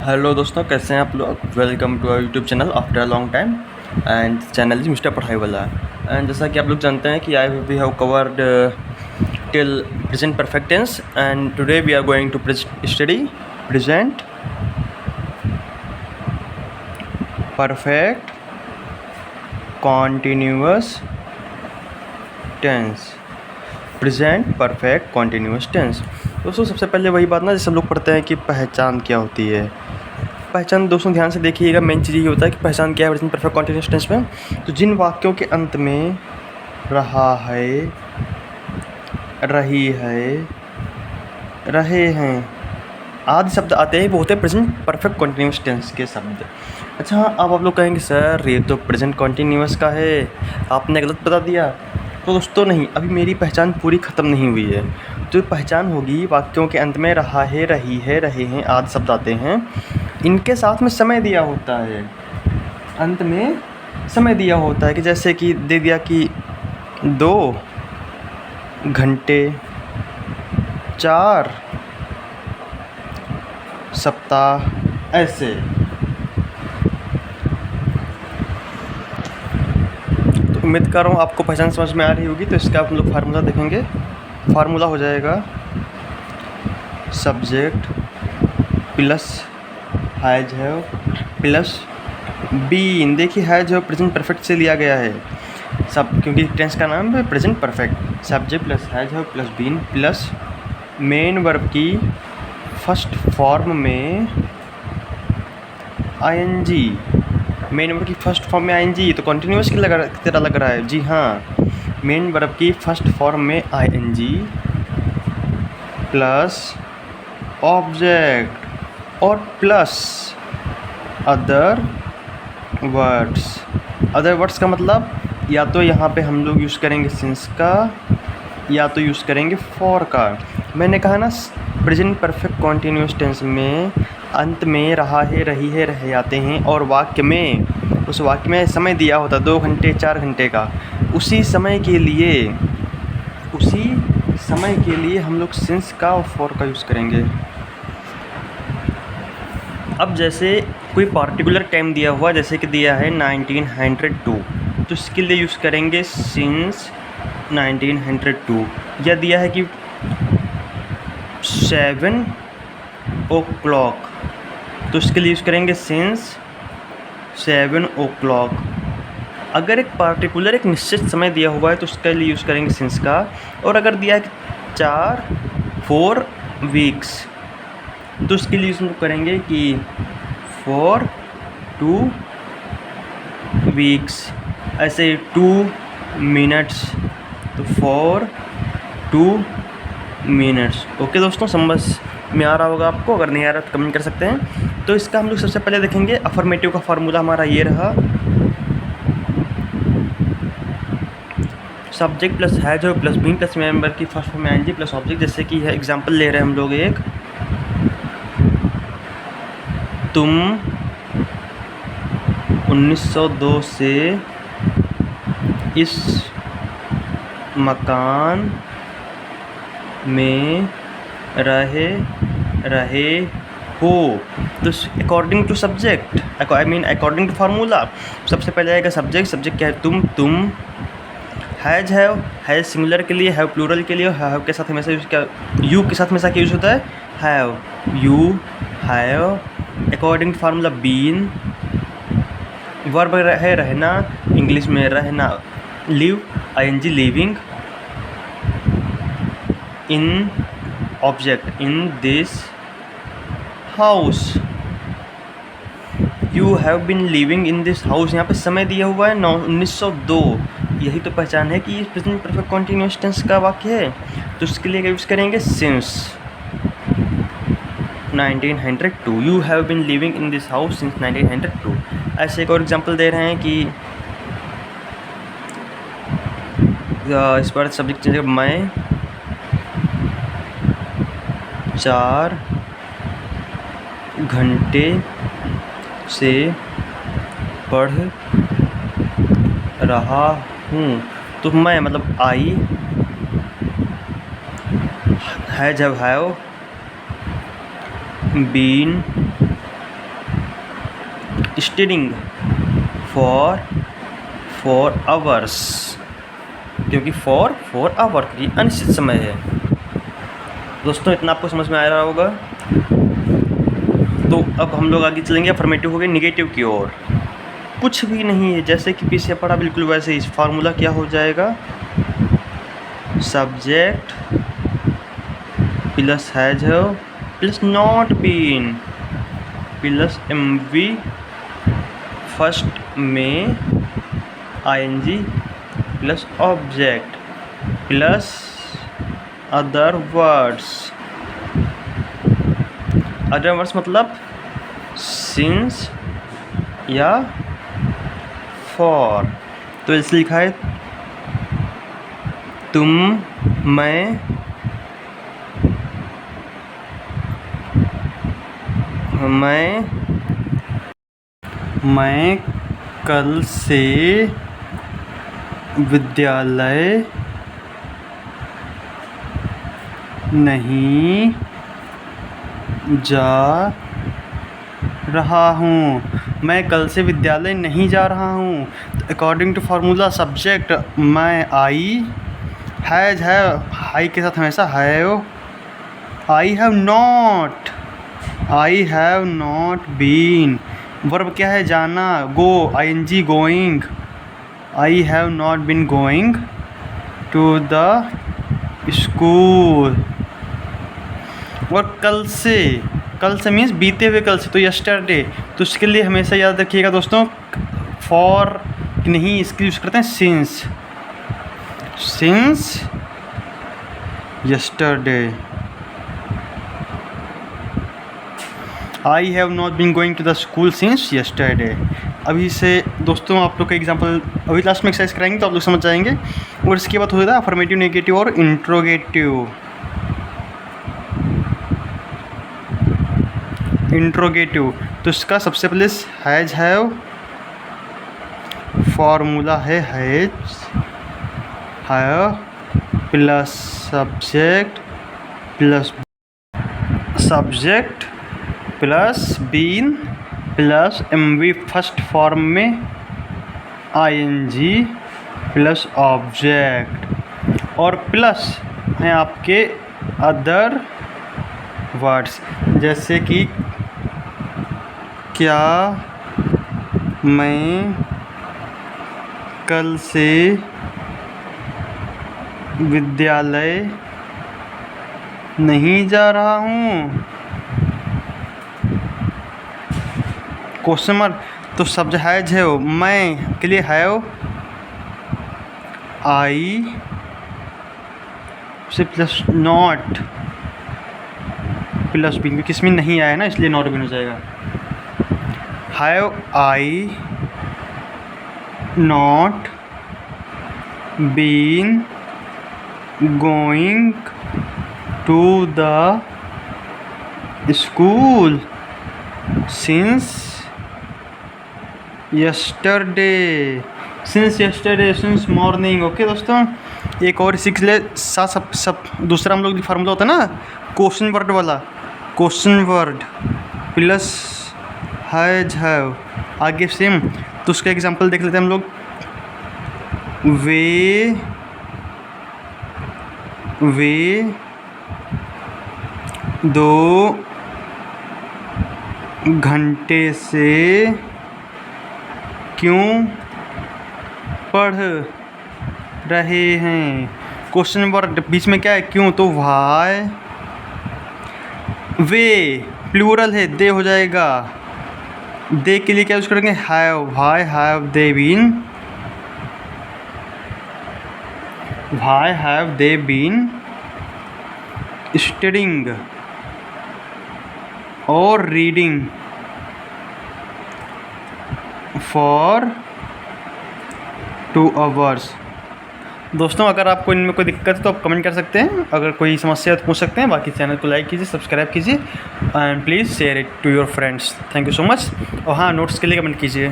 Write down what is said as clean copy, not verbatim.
Hello दोस्तों, कैसे हैं आप लोग। Welcome to our YouTube channel after a long time and channel is mister पढ़ाई वाला। एंड जैसा कि आप लोग जानते हैं कि we have covered till present perfect tense and today we are going to study present perfect continuous tense. Present perfect continuous tense. दोस्तों, सबसे पहले वही बात ना, जैसे हम लोग पढ़ते हैं कि पहचान क्या होती है। पहचान दोस्तों ध्यान से देखिएगा, मेन चीज़ ये होता है कि पहचान क्या है प्रेजेंट परफेक्ट कॉन्टिन्यूअस टेंस में। तो जिन वाक्यों के अंत में रहा है, रही है, रहे हैं आदि शब्द आते हैं, वो होते हैं प्रेजेंट परफेक्ट कॉन्टिन्यूअस टेंस के शब्द। अच्छा हाँ, अब आप लोग कहेंगे सर ये तो प्रेजेंट कॉन्टिन्यूअस का है, आपने गलत बता दिया। तो दोस्तों नहीं, अभी मेरी पहचान पूरी ख़त्म नहीं हुई है। जो पहचान होगी, वाक्यों के अंत में रहा है, रही है, रहे हैं आदि शब्द आते हैं, इनके साथ में समय दिया होता है। अंत में समय दिया होता है कि जैसे कि दे दिया कि 2 घंटे, 4 सप्ताह, ऐसे। तो उम्मीद कर रहा हूँ आपको पहचान समझ में आ रही होगी। तो इसका हम लोग फार्मूला देखेंगे। फार्मूला हो जाएगा subject plus has have plus been. देखिए हैज हैव प्रेजेंट परफेक्ट से लिया गया है सब, क्योंकि टेंस का नाम है present perfect. Subject plus has have plus been plus main verb की फर्स्ट फॉर्म में आईएनजी। मेन वर्ब की फर्स्ट फॉर्म में आईएनजी तो कॉन्टिन्यूअस की तरह लग रहा है। जी हाँ, मेन वर्ब की फर्स्ट फॉर्म में आईएनजी प्लस ऑब्जेक्ट और plus other words. Other words का मतलब या तो यहाँ पे हम लोग यूज़ करेंगे सिंस का, या तो यूज़ करेंगे फॉर का। मैंने कहा ना, प्रेजेंट परफेक्ट कॉन्टिन्यूअस टेंस में अंत में रहा है, रही है, रहे आते हैं, और वाक्य में, उस वाक्य में समय दिया होता 2 घंटे 4 घंटे का। उसी समय के लिए हम लोग सिंस का और फॉर का यूज़ करेंगे। अब जैसे कोई पार्टिकुलर टाइम दिया हुआ, जैसे कि दिया है 1902, तो इसके लिए यूज़ करेंगे सिंस 1902। या दिया है कि 7 o'clock, तो इसके लिए यूज़ करेंगे सिंस 7 o'clock। अगर एक पार्टिकुलर एक निश्चित समय दिया हुआ है तो उसके लिए यूज़ करेंगे सिंस का। और अगर दिया है कि 4 weeks, तो उसके लिए यूज़ करेंगे कि for 2 weeks। ऐसे 2 minutes, तो for 2 minutes। ओके दोस्तों, समझ में आ रहा होगा आपको। अगर नहीं आ रहा तो कमेंट कर सकते हैं। तो इसका हम लोग सबसे पहले देखेंगे अफर्मेटिव का फार्मूला हमारा ये रहा, subject plus has have plus been plus member की फर्स्ट फॉर्म में आईएनजी प्लस ऑब्जेक्ट। जैसे कि है एग्जांपल ले रहे हैं हम लोग एक, तुम 1902 से इस मकान में रहे हो। तो according to subject, according to formula, सबसे पहले आएगा सब्जेक्ट। सब्जेक्ट क्या है? तुम। हैज हैव सिंगुलर के लिए, हैव प्लूरल के लिए, हैव के साथ हमेशा यूज़ क्या, यू के साथ हमेशा क्या यूज़ होता है? Have, you have. According to formula been, verb है रहना, इंग्लिश में रहना live, ING living. In object, in this house, you have been living in this house. यहाँ पे समय दिया हुआ है 1902। यही तो पहचान है कि ये प्रेजेंट परफेक्ट कॉन्टिन्यूअस टेंस का वाक्य है। तो इसके लिए यूज़ करेंगे since 1902। You have been living in this house since 1902। ऐसे एक और एग्जांपल दे रहे हैं कि इस बार सब्जेक्ट चेंज, मैं 4 घंटे से पढ़ रहा हूँ। तो मैं मतलब I, has have been studying for 4 hours, क्योंकि फॉर 4 आवर ये अनिश्चित समय है। दोस्तों इतना आपको समझ में आ रहा होगा। तो अब हम लोग आगे चलेंगे अफर्मेटिव हो गए नेगेटिव की ओर। कुछ भी नहीं है, जैसे कि पीछे पढ़ा बिल्कुल वैसे ही। फार्मूला क्या हो जाएगा, subject plus has have plus not been plus MV first में ING plus object plus other words. Other words मतलब सिंस या फॉर। तो इसलिए लिखा है तुम मैं कल से विद्यालय नहीं जा रहा हूँ। मैं कल से विद्यालय नहीं जा रहा हूँ। अकॉर्डिंग टू फार्मूला सब्जेक्ट मैं आई, हैज हैव आई के साथ हमेशा have, I have not been. Verb क्या है, जाना, go, ING going, I have not been going to the school. और कल से मीन्स बीते हुए कल से, तो यस्टरडे। तो इसके लिए हमेशा याद रखिएगा दोस्तों, फॉर नहीं इसके यूज़ करते हैं since yesterday. I have not been going to the school since yesterday. अभी से दोस्तों आप लोग का एग्जाम्पल अभी लास्ट में एक्सरसाइज कराएंगे तो आप लोग समझ जाएंगे। और इसके बाद हो जाता है अफर्मेटिव, नेगेटिव और इंट्रोगेटिव। तो इसका सबसे पहले हैज हैव, फॉर्मूला है has have plus subject plus been plus MV first form में आईएनजी प्लस ऑब्जेक्ट और प्लस हैं आपके अदर वर्ड्स, जैसे कि क्या मैं कल से विद्यालय नहीं जा रहा हूँ। Question mark. तो सब्जेक्ट हैज है, मैं के लिए हैव आई से प्लस नॉट प्लस बीन, क्योंकि इसमें नहीं आया ना इसलिए नॉट बीन हो जाएगा। Have I not been going to the school since yesterday. Since morning. Okay दोस्तों, एक और सीख ले सब दूसरा हम लोग फार्मूला होता है ना क्वेश्चन वर्ड वाला, question word plus has have, आगे सेम। तो उसका एग्जांपल देख लेते हैं हम लोग। वे 2 घंटे से क्यों पढ़ रहे हैं। क्वेश्चन वर्ड बीच में क्या है, क्यों, तो व्हाई। वे प्लूरल है, दे हो जाएगा। दे के लिए क्या यूज करेंगे, have. Why have they been, why have they been studying और रीडिंग फॉर 2 आवर्स। दोस्तों अगर आपको इनमें कोई दिक्कत है तो आप कमेंट कर सकते हैं, अगर कोई समस्या है तो पूछ सकते हैं। बाकी चैनल को लाइक कीजिए, सब्सक्राइब कीजिए and please share it to your friends. Thank you so much. और हाँ, नोट्स के लिए कमेंट कीजिए।